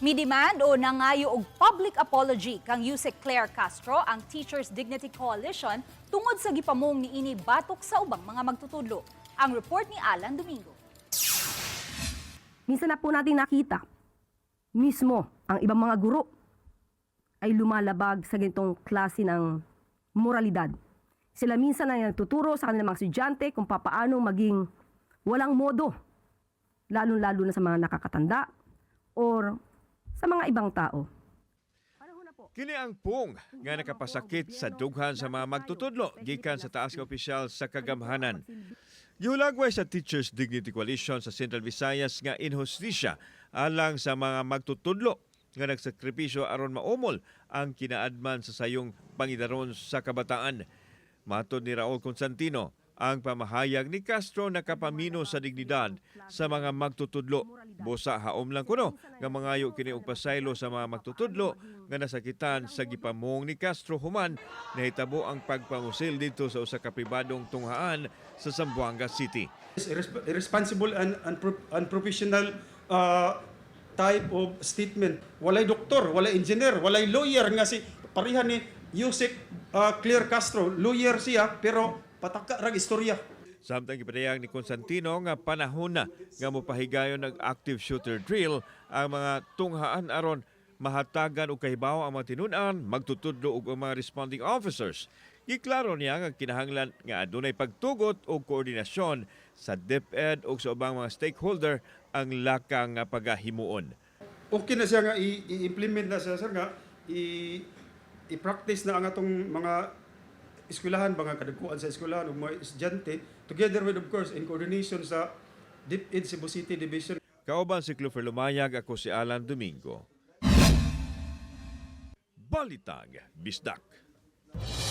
Midemand o nangayo og public apology kang Yusek Claire Castro ang Teachers Dignity Coalition tungod sa gipamong niini batok sa ubang mga magtutudlo. Ang report ni Alan Domingo. Minsan na po natin nakita, mismo ang ibang mga guro ay lumalabag sa ganitong klase ng moralidad. Sila minsan ay nagtuturo sa kanilang mga estudyante kung papaano maging walang modo, lalo-lalo na sa mga nakakatanda or sa mga ibang tao. Kini ang pung nga nakapasakit sa dughan sa mga magtutudlo gikan sa taas nga opisyal sa kagamhanan. Giulagway sa Teachers Dignity Coalition sa Central Visayas nga inhustisya alang sa mga magtutudlo nga nagsakripisyo aron maumol ang kinaadman sa sayong pangidaron sa kabataan. Matod ni Raul Constantino, ang pamahayag ni Castro nakapamino sa dignidad sa mga magtutudlo. Busa haom lang kuno nga mangayo kini og pasaylo sa mga magtutudlo nga nasakitan sa gipamong ni Castro human nahitabo ang pagpamusil dito sa usa ka pribadong tunghaan sa Zamboanga City. Irresponsible and unprofessional type of statement. Walay doktor, walay engineer, walay lawyer nga si parihan ni Yusek Claire Castro. Lawyer siya pero pataka rag istorya. Samtang gipadayag ni Constantino nga panahon na nga mopahigayon ng active shooter drill ang mga tunghaan aron mahatagan og kahibawo ang mga tinun-an, magtutudlo og mga responding officers. Giklaro niya nga kinahanglan nga adunay pagtugot o koordinasyon sa DepEd o sa ubang mga stakeholder ang lakang nga pagahimuon. Okay na siya nga i-implement na siya sir nga i-practice na ang atong mga eskwelahan, mga kadagkuan sa eskwelahan ug mga estudyante together with of course in coordination sa DepEd Cebu City Division. Kauban si Clover Lumayag, ako si Alan Domingo. Balitag Bisdak.